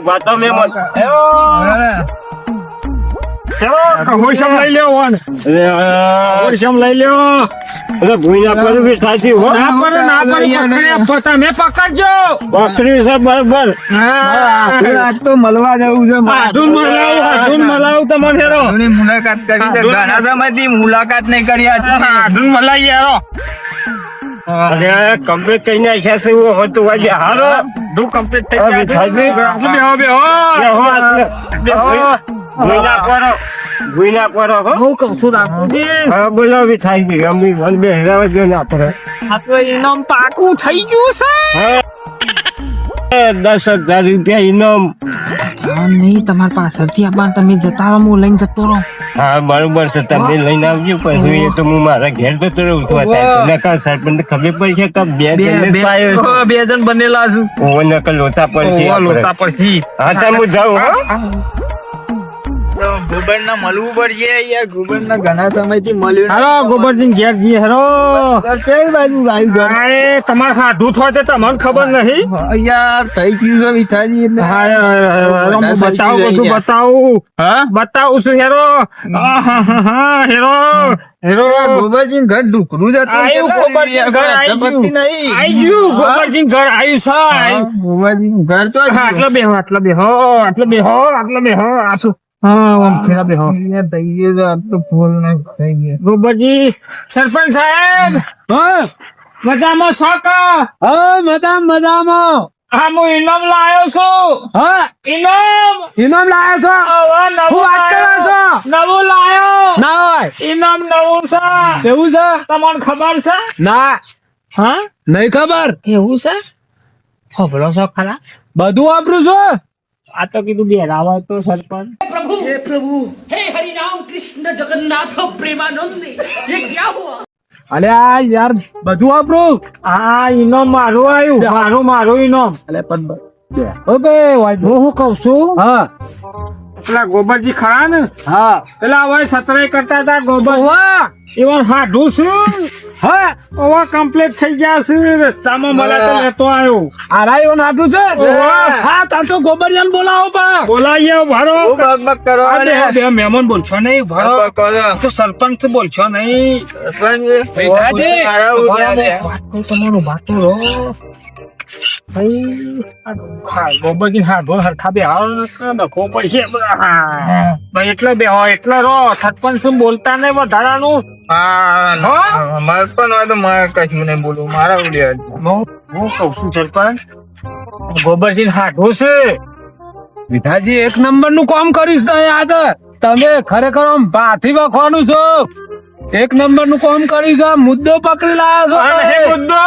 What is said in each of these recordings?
વાતો મેં હોશમ લઈ લ્યો વન હોશમ લઈ લ્યો ભૂઈના પર બી સાચી હો ના પર તમે પકડજો પકડી છે બરાબર. આજ તો મળવા જવું છે. હાડુન મલાવું તમને હેરો મુલાકાત કરી છે. ઘણા સમયથી મુલાકાત નહીં કરી. હાડુન મલાઈ યારો અરે કમ્પ્લીટ કઈ નાખ્યા છે એવું હોતું આજે હારો દુ કમ્પ્લીટ થઈ હવે ગયા થાય બેહો ભૂઈના પર હો હું કહું છું રાખુજી હા બોલો બી થાય ગઈ અમી મન બે હેરાવા જો ના પડે. આ તો ઇનામ પાકું થઈ ગયું છે 10,000 રૂપિયા ઇનામ. નહીં તમારા પાછળથી આ તમે જતા રહો હું લઈને જતો રહો. હા બરોબર છે તમે લઈને આવજો પછી એ તો હું મારા ઘેર જતો રહું છું નકર સરપંચ ખબર પડશે કે બે જણ બનેલા છે નકલ લોચા પડશે લોતા પરથી હા તો હું જાઉં ગોબર ના મળવું પડશે યાર. ગોબર ના ઘણા સમયથી મળ્યું. હાલો ગોબરજી ઘેર જી હેરો કઈ બાજુ આવ્યું? અરે તમારે હાથું થાય તે તમને ખબર નહીં યાર થઈ ગયું છે વિઠાજી. હું બતાવું બધું બતાવું બતાવું છું હેરો હેરો હેરો ગોબરજી ઘર ઢુકરું જ આયુ ગોબરજી ઘર આયુ ગોબરજી ઘર આયુ છે ગોબરજી ઘર તો આટલો બેહો આટલો બેહો આટલો બેહો આટલો બેહો આછું હા ફેરા બેહો થઈ ગયું છે. આજ તો ફૂલ ના થઈ ગયા. ગોબરજી સરપંચ સાહેબ મજામાં શોખ મજામાં. હા હું ઇનામ લાયો છું ઇનામ લાયા છો? નવું વાત કરો છો? નવું લાયો ના હોય ઇનામ નવું છે એવું છે? તમને ખબર છે ના હા નહીં ખબર. એવું છે હોભળો છો ખરા બધું વાપરું છું. આ તો કીધું બે રાવા તો સરપંચ हे हरिनाम कृष्ण जगन्नाथ प्रेमानंद ये क्या हुआ? અલે આ યાર બધું વાપરું. આ ઇનામ મારું મારું ઇનામ અલે પણ ઓકે હું શું કઉ છું હા પેલા ગોબરજી ખરા ને હા પેલા હવે સતરાઈ કરતા હતા ગોબર વાહ એવા હાડું છું હા ઓવા કમ્પ્લીટ થઈ ગયા છે રસ્તામાં મને તો લેતો આવ્યો આરાયો નાટું છે. ઓહો. હા તાર તો ગોબરિયાને બોલાવો પા. બોલાવીએ ભારો બક કરો. આ બે મહેમાન બોલશો નહીં ભારો તો સરપંચ બોલશો નહીં તમારું વાતો રહો ગોબરજી હાડો હરખા બે ડખો પડશે એટલે બે હોય એટલે રો સરપંચ બોલતા નહીં વધારાનું મારે પણ હોય તો મારે કશું નહીં બોલું. મારા હું કઉ છું સરપંચ ગોબરજી હાડો છે વિઠાજી એક નંબર નું કામ કર્યું છે યાદ. તમે ખરેખર આમ ભાથી વખવાનું છો. એક નંબર નું કામ કર્યું છે. મુદ્દો પકડી લાયા છો. મુદ્દો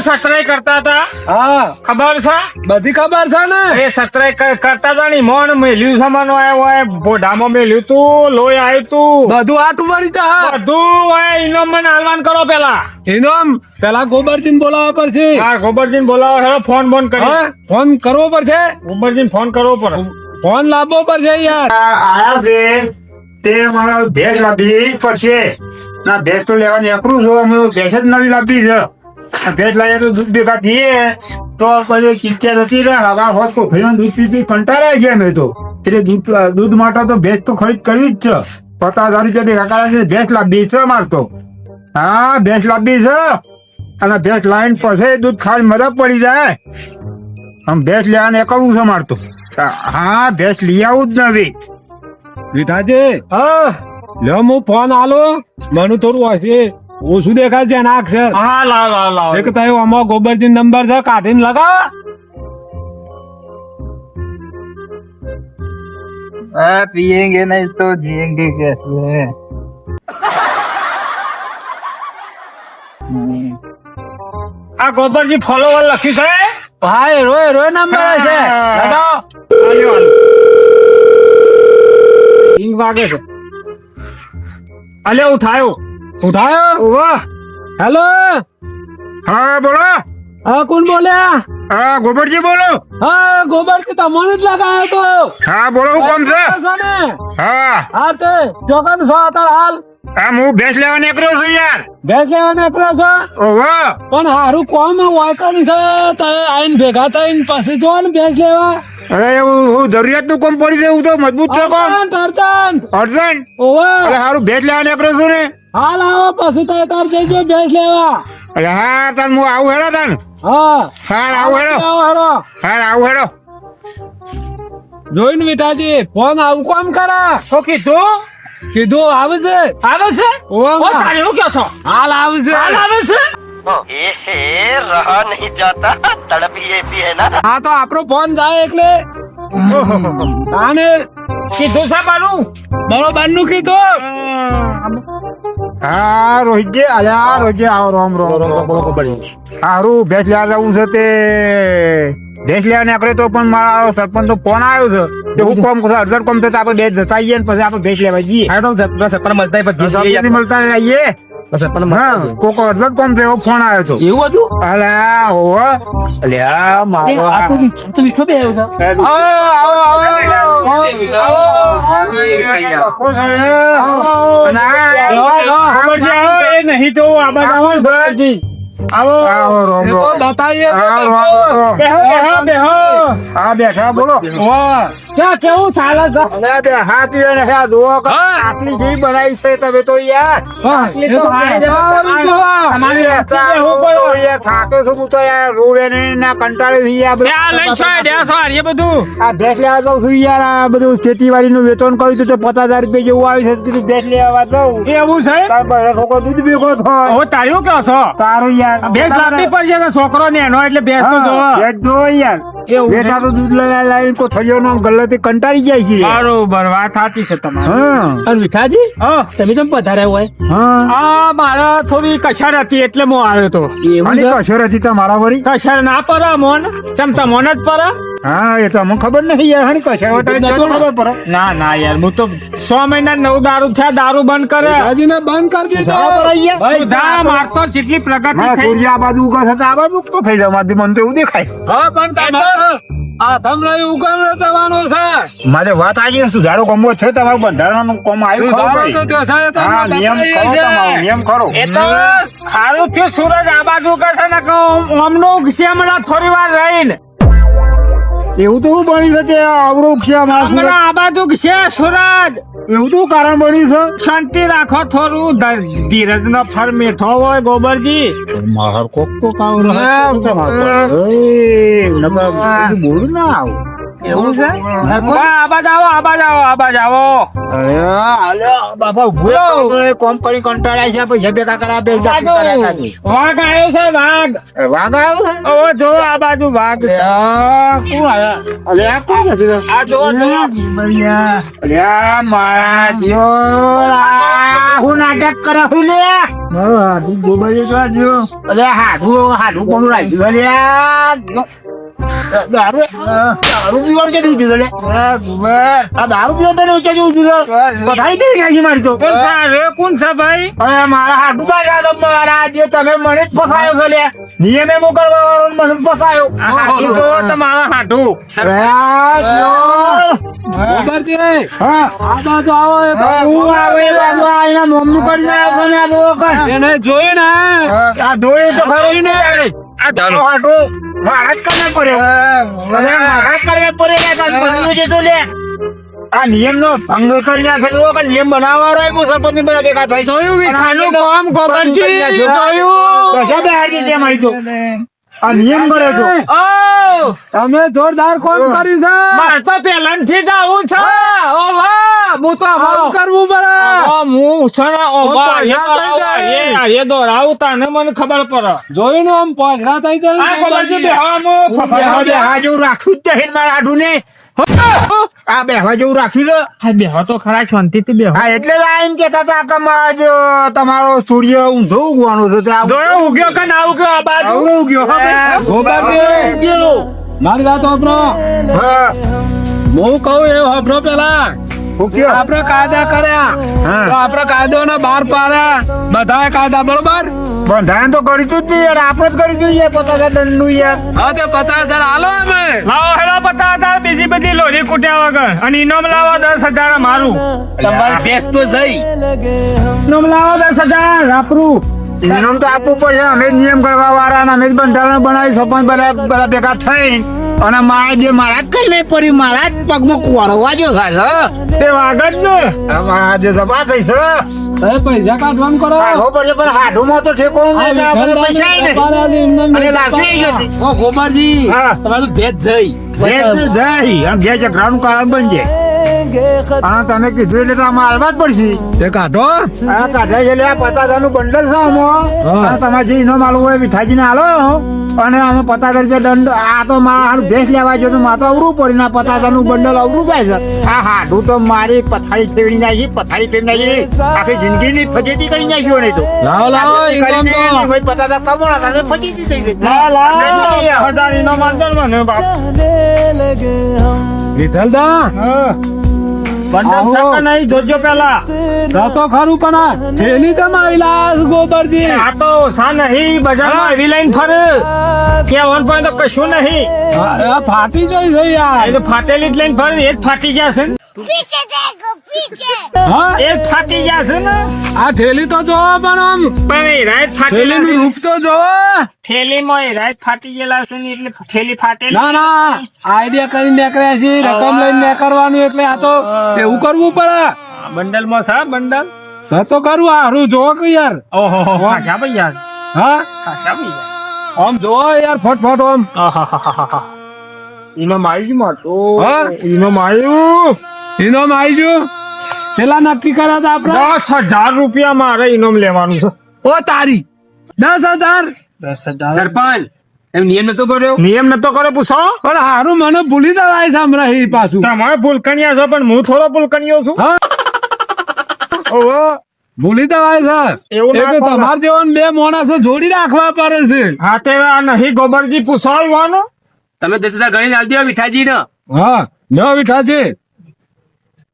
સતરાઈ કરતા હતા હા ખબર છે બધી ખબર છે ને. એ સતરાઈ કરતા હતા ને મોણ મેલ્યું સામાન હોય બોઢામાં મેલ્યું તું લોહી આવ્યું તું બધું આટું પડી તા. બધું હોય ઇનામ મને આલવાન કરો પેલા ઇનામ પેલા ગોબરજીને બોલાવવા પડશે. હા ગોબરજીને બોલાવો હેરો ફોન બોન કરી હા ફોન કરવો પડશે. ગોબરજીને ફોન કરવો પડે ફોન લાવવો પડશે યાર. આયા છે તે મારા ભેંસ લાવી પડશે. ના ભેંસ તો લેવાની અકરું છું. અમે ભેંસ જ નવી લાવી છે. ભેંસ લાવીએ તો દૂધ ભેગા થઈએ તો પછી ચિંતા થતી રહે. હવા હોત તો ભાઈ દૂધ પીતી કંટાળાય ગયા મેં તો. એટલે દૂધ માટે તો ભેંસ તો ખરીદ કરવી જ છે. 50,000 રૂપિયા ભેગા કરે ભેંસ લાવી છે મારે તો. હા ભેંસ લાવી છે અને ભેંસ લાઈન પછી દૂધ ખાલી મદદ પડી જાય. આમ ભેંસ લેવાને કરવું છે મારે તો. હા ભેંસ લઈ આવું જ નવી. વિઠાજી હા લ્યો હું ફોન આલો. મને થોડું હશે ઓછું દેખાય છે એના અક્ષર. હા લાવ એક તો આમાં ગોબરજી નંબર છે કાઢીને લગાવ. पिएंगे नहीं तो जिएंगे कैसे. આ ગોબરજી ફોલોવર લખ્યું છે હા રોય નંબર છે લગાવ. ઈંગ વાગે છે અલે ઉઠાયો ઉઠાયો. હેલો હા બોલો. હા કોણ બોલ્યા? હા ગોબરજી બોલો. હા ગોબરજી તમને જ લગાયો તો. હા બોલો હું કોમ છે. છો ને? હા હા તે ચોકન છો અત્યારે હાલ. આમ હું ભેંસ લેવા નીકળ્યો છું યાર. ભેંસ લેવા નીકળ્યો છો ઓહો. પણ હારું કોમ વાયકણ છે તમે આઈને ભેગા થઈને પછી જો ને ભેંસ લેવા અરે એવું જરૂરિયાત નું કોમ પડી છે એવું તો મજબૂત છે કોમ. અડચણ અડચણ. ઓવે અરે હારું ભેંસ લેવા નીકળ્યો છું ને. હાલ આવો પછી તાર જઈજો ભેંસ લેવા અરે હા તાન હું આવું હેડો તાન. હા હાર આવું હેડો. આવો હેડો હાર આવું હેડો. જોઈને વિઠાજી ફોન આવું કોમ કરા શું કીધું કીધું આવે છે આવે છે ઓવે, ઓ તારે એવું કહો છો હાલ આવે છે હાલ આવે છે रहा नहीं जाता तड़प ही ऐसी है ना। હા તો આપણો ફોન જાય એટલે આને કીધું છે મારું બરોબર નું કીધું હા રોહિતજી અલ્યા રોહિતજી આવો રોમ હારું ભેંસ લેવા જવું છે તે ભેંસ લેવા નીકળે તો પણ મારા સરપંચ તો ફોન આવ્યો છે કે હું કોમ અડધર કોમ થતા આપણે બે જતા આવીએ ને પછી આપણે ભેંસ લેવા જઈએ સરપંચ મળતા આવીએ હા કોક અડધર કોમ છે એવો ફોન આવ્યો હતો એવું હતું અલ્યા હોવે અલ્યા મારો નહીં તો આવો આવો રોમ તો રોમ બતાવીએ તો આવો, બધું. આવો. બેહો હા બેઠા બોલો વાહ. ક્યાં કેવું ચાલે છે અલ્યા બે હાથ ને હા જુઓ કે આટલી જેવી બનાવી છે તમે તો યાર હા, એ તો બતાવવાનું જ હોય. તમારી રસ્તે બેહવું પડે. યાર થાકે છું હું તો યાર રોવે ને ના કંટાળે છું યાર બધું. ત્યાં લઈ છો ડેસો એ બધું આ ભેંસ લેવા જાઉં છું યાર આ બધું ખેતીવાડી નું વેચાણ કર્યું હતું તો 50,000 રૂપિયા જેવું આવ્યું છે કીધું ભેંસ લેવા જાઉં એવું છે તાર પહેલા છોકરો દૂધ ભેગો થાય હવે તારું કહો છો તારું યાર ભેંસ લાવવી પડશે ને છોકરો ને એનો એટલે ભેંસ તો જોવો ભેંસ જો યાર એવું છે. બેટા તો દૂધ લાવીને કોઈ થયો નો ગલ્લાથી કંટાળી જાય છે બરોબર વાત સાચી છે તમારી હા અને વિઠાજી તમે કેમ પધાર્યા હોય હા આ મારા થોડી કશાર હતી એટલે હું આવ્યો તો અને કશોર હતી તમારા વળી કશાર ના પરા મોન ચમતા મોન જ પરા હા એ તો અમને ખબર નહીં યાર હણી કશોર હતા તો ખબર પડે ના ના યાર હું તો 6 મહિના 9 દારૂ થયા દારૂ બંધ કરે હાજીને બંધ કરી દીધો સુધા મારતો જેટલી પ્રગતિ હા થઈ સૂર્ય આ બાજુ ઉગા થતા આ બાજુ તો થઈ જવા મને તો એવું દેખાય હા પણ તમારે આ તમને ઉગામ જવાનું છે મારે વાત આવી સુધારો કમવો છે તમારું બંધારણનું કોમ આવ્યું ખરું સુધારો તો ભાઈ. થયો છે, હા તમને નિયમ બતાવીએ કરો છે. તમારો નિયમ કરો એ તો સારું થયું સૂરજ આ બાજુ કશે ને અમનો ઉગશે હમણાં થોડી વાર રહીને એવું તો શું બની શકે અવરોગ છે અમારા સુરત? હમણાં આ બાજુ ઉગશે સૂરજ એવું તો કારણ બન્યું છે શાંતિ રાખો થોડું ધીરજ નો ફળ મીઠો હોય ગોબરજી મારા કોક તો કાવરો બોલું ના આવું એવું છે આબાજ આવો આબાજ આવો આબાજ આવો અરે હાલે બાપા ઉભો કોમ કરી કંટાળ્યા છે પૈસા ભેગા કરા બે વાઘ આવ્યો છે વાઘ વાઘ આવ્યો છે ઓ જો આ બાજુ વાઘ છે કોણ આયા અરે આ કોણ હતી આ જો અરે મારા જીઓ હું નાટક કરે હું લે હાડું ગોબરી તો જો અરે હાડું કોનું રાખ્યું અરે દારૂ પીવાનું કે દીધું લે આ દારૂ પીવાનું તને ઉચ્ચ જેવું દીધું બધાઈ દે ગાજી મારી તો કોણ છે રે કોણ છે ભાઈ અરે મારા હાડું કા યાદ મારા જે તમે મને જ ફસાયો છો લે નિયમે મોકલવા વાળો મને જ ફસાયો હાટુ તો તમારા હાટુ ગોબરજી, હા આ બાજુ આવો એ તો હું આવે એ બાજુ આ એના નોમનું કરી નાખ્યો છે ને આ દો કર એને જોઈને આ ધોઈ તો ખરું ને આ ચાલો હાડું મારા જ કરને પડ્યો અરે મારા જ કરને પડ્યો લે તને પડ્યું છે તો લે આ નિયમ નો ભંગ કરી નાખે તો કે નિયમ બનાવવા રહ્યો સરપંચ ની બધા ભેગા થઈ જોયું વિઠાનું કામ ગોબરજી જોયું કશા બે હારી દે મારી તો આ નિયમ કરે તો ઓ તમે જોરદાર કોમ કર્યું છે મારે તો પહેલાથી જ આવું છે ઓ વાહ હું તો આવું કરવું પડે હું છે ને ઓ વાહ પૈસા થઈ જાય. એ દોરાવું તને મને ખબર પડે જોયું ને આમ પોજરા થઈ જાય આ ગોબરજી બેહવા બેહવા જેવું રાખ્યું જ નહીં મારા હાડું ને આ બેહવા જેવું રાખ્યું છે હા બેહો તો ખરા શાંતિથી બેહો હા એટલે જ આ એમ કેતા હતા કે મારો તમારો સૂર્ય ઊંધો ઉગવાનો છે તે આ જોયો ઉગ્યો કે ના ઉગ્યો આ બાજુ આવડો ઉગ્યો હા ભાઈ. ગોબરજી, ઉગ્યો. મારી વાત સાંભળો હા હું કહું એ સાંભળો પેલા ઉગ્યો. આપણે કાયદા કર્યા હા. તો આપણે કાયદો ને બહાર પાડ્યા બધા કાયદા બરોબર બંધારણ તો કરી તું જ નહીં યાર, આપણે જ કરી તું યાર 50,000 દંડનું યાર. હા તે 50,000 હાલો અમે. લાવો હેલો 50,000 બીજી બધી લોરી કૂટ્યા વગર અને ઇનામ લાવો 10,000 મારું. તમારી ભેંસ તો જઈ ઇનામ લાવો 10,000 આપણું. ઇનામ તો આપવું પડશે. અમે જ નિયમ કરવા વાળા અને અમે જ બંધારણ બનાવી સરપંચ બધા ભેગા થઈ અને મારા જ કરી નહીં પડી, મારા જ પગમાં કુવાડો વાગ્યો થાય છે. તે વાગ જ ને. મારા જે સભા થઈ છે તમે પૈસા કાઢવાનું કરો. હાડવો પડશે, પણ હાડુમાં તો ઠેકો નહીં, આ બધા પૈસા ય નહીં. અને લાગશે ય નથી. ઓ ગોબરજી હા. તમારે તો ભેંસ જઈ ભેજ જાય અને ઘેર ઝઘડાનું કારણ બનશે. હા તમે કીધું એટલે તો આમાં હાલવા જ પડશે. તે કાઢો. આ કાઢે છે એટલે આ 50,000 નું બંડલ છે આમાં. અને તમારે જે ઇનામ આલવું હોય મીઠાજીને આલો અને અમે 50,000 રૂપિયા દંડ. આ તો મારું ભેંસ લેવા જો તો મારે તો અવરું પડી ને 50,000 નું બંડલ અવરું જાય છે. આ હાડું તો મારી પથારી ફેરવી નાખી, પથારી ફેરવી નાખી, આખી જિંદગીની ફજેતી કરી નાખ્યો નહીં તો. લાવો લાવો ઇનામ તો. 50,000 કમાણા હતા તો ફજેતી થઈ ગઈ. લાવો 10,000 ઇનામ આલજો ને મને બાપ. વિઠ્ઠલદા બંડલ સાકા નહીં જોજો પેલા. સાતો ખરું પણ આ થેલી જમાવી લાશ ગોબરજી. આ તો સા નહીં બજારમાં એવી લઈને ફરે કે ઓન પણ તો કશું નહીં. આ ફાટી જાય છે યાર. એ તો ફાટેલી જ લઈને ફરે, એ જ ફાટી ગયા છે ને. હા એ જ ફાટી ગયા છે ને. આ થેલી તો જોવો પણ આમ પણ એ રાત ફાટેલા થેલીનું છે. રૂપ તો જોવો. થેલીમાં એ રાત ફાટી ગયેલા છે ને એટલે થેલી ફાટેલી. ના ના આઈડિયા કરીને નીકળ્યા છે, રકમ લઈને નીકળવાનું એટલે આ તો એવું કરવું પડે. બંડલમાં છે બંડલ. સતો કરું હારું જોવો કે યાર. ઓહો ખાસા ભાઈ યાર, હા ખાસા ભાઈ યાર. આમ જોવો યાર ફટફટ આમ. આહાહાહાહા. ઇનામ આવી ગયું મારતો. હા? ઇનામ આવ્યું. ઇનામ આવી ગયું. પેલા નક્કી કર્યા હતા આપડે 10,000 રૂપિયા મારે ઇનામ લેવાનું છે. ઓ તારી 10,000. 10,000 સરપંચ એમ નિયમ નતો કર્યો. નિયમ નતો કરે પૂછો. પણ હારું મને ભૂલી જવાય છે હમણાં એ પાછું. તમારે ભૂલકણિયા છો પણ હું થોડો ભૂલકણિયો છું. હા ઓહો ભૂલી જવાય છે. એવું ના એ કરો. તમારે જેવા બે માણસો જોડી રાખવા પડે છે. હા તે આ નહીં ગોબરજી પૂછો યુવાનો. તમે 10,000 ગણી આલ દો વિઠાજી ને. હા ન વિઠાજી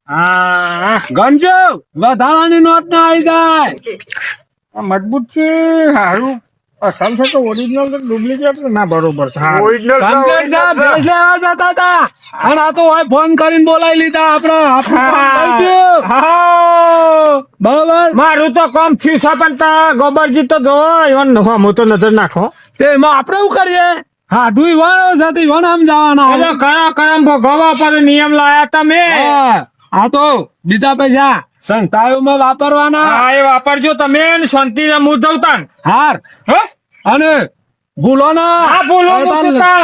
હા ગણજો વધારાની નોટ ના આવી જાય. આ મજબૂત છે. હારું અસલ છે તો ઓરિજિનલ તો ડુપ્લિકેટ ના બરોબર છે. હારું. Original છે, કમ્પ્લેટ original છે. ભેંસ લેવા જતા હતા અને આ તો હોય ફોન કરીને બોલાવી લીધા આપણું કામ થઈ ગયું. હા. બરોબર. મારું તો કામ થયું છે પણ તા ગોબરજી તો જો હું તો નજર નાખો. તે એમાં આપણે શું કરીએ? હા ડુઈ વાળો સાથે વન આમ જવાના. એટલે કયા કરમ ભોગવવા પર નિયમ લાયા તમે. હા, આ તો બીજા પૈસા સંસ્થાઓમાં વાપરવાના. હા એ વાપરજો તમે ને શાંતિ હું જઉં તાન. હાર હો? અને ભૂલો ના. હા બોલો હવે તાન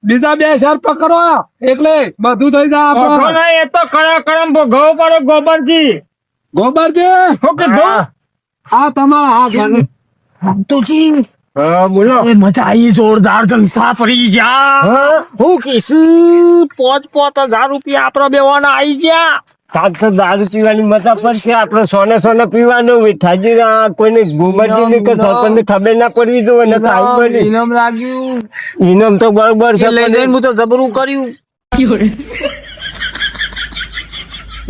બીજા 2 શેર પકડો એટલે બધું થઈ જાય આપણે. એ તો કયા કરમ ભોગવવા પડે ગોબરજી. ગોબરજી શું કીધું? આ તમારા હાથ તુજી બોલો મજા આવી જોરદાર જલસા પડી જા. હું કીશું 5,000 રૂપિયા આપડે બેવાના આવી ગયા. 700 દારૂ પીવાની મજા પડશે. આપણે સોને પીવાનું મીઠાજી કોઈને ગોબરજી કે સરપંચ ખબર ના પડવી જોઈએ ને ખાવું પડે. ઇનામ લાગ્યું ઇનામ તો બરોબર છે લઈ જઈને પણ હું તો જબરું કર્યું.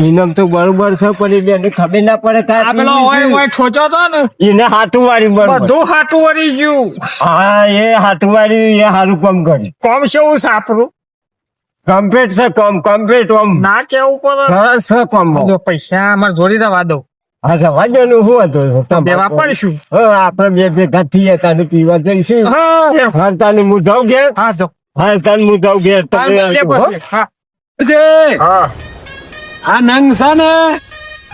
ઇનામ તો બરોબર છે પણ એને ખબર ના પડે આ પેલો હોય ઠોચો તો ને એને હાથું વાળી બરોબર. બધું હાટું વળી ગયું. હા એ હાથું વાળી એ સારું કામ કર્યું. કોમ શું સાપરું કમ્પ્લીટ છે કમ્પ્લીટ આમ ના કેવું પડે. સરસ છે કામ. જો પૈસા અમારે જોડી દવા દઉં હા જવા દો નું શું હતું દેવા પડશું. હા આપણે બે ભેગા થઈએ તાને પીવા જઈશું. હા હા તાને હું જાઉં ઘેર. હા જો હા તાને હું જાઉં ઘેર. તમે આવજો, હો. હા જે હા આ નંગ છે ને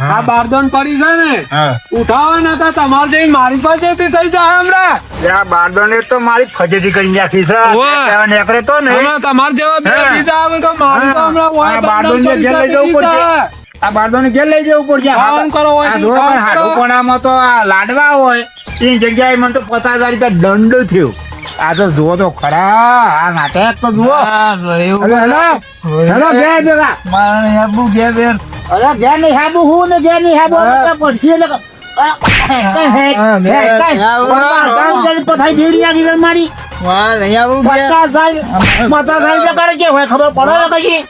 આ બારદોન પડી છે ને ઉઠાવો ને તો તમારે જઈને મારી પાસેથી થઈ જાય હમણાં. આ બારડોને તો મારી ફજેતી કરી નાખી છે. ઓવે. નીકળે તો ને હમણાં તમારે જેવા બે હા. બીજા આવે તો મારી તો હમણાં આ બારડોને ઘેર લઈ જવું પડશે. આ બારડોને ઘેર લઈ જવું પડશે. ફોન કરો હોય આ તો જો ફોન પણ કરો. હાડુપણામાં તો આ લાડવા હોય એની જગ્યાએ મને તો 50,000 રૂપિયા દંડ થયો. આ તો જુઓ તો ખરા આ નાટક તો જુઓ. હેલો હેલો ઘેર ભેગા. અરે ઘેર નહીં હાબુ હું ને ઘેર નહીં હાબુ પડશે એટલે પથારી ભેડી આગી ગઈ મારી. 50,000 રૂપિયા કરે કે હોય ખબર પડે કઈ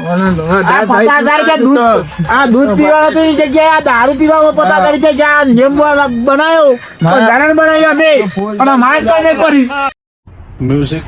આ 50,000 રૂપિયા દૂધ આ દૂધ પીવાનું તો એની જગ્યાએ આ દારૂ પીવામાં 50,000 રૂપિયા જ્યાં નિયમ બનાવ્યો બંધારણ બનાવ્યો અમે અને મારે તો નહીં કરી Music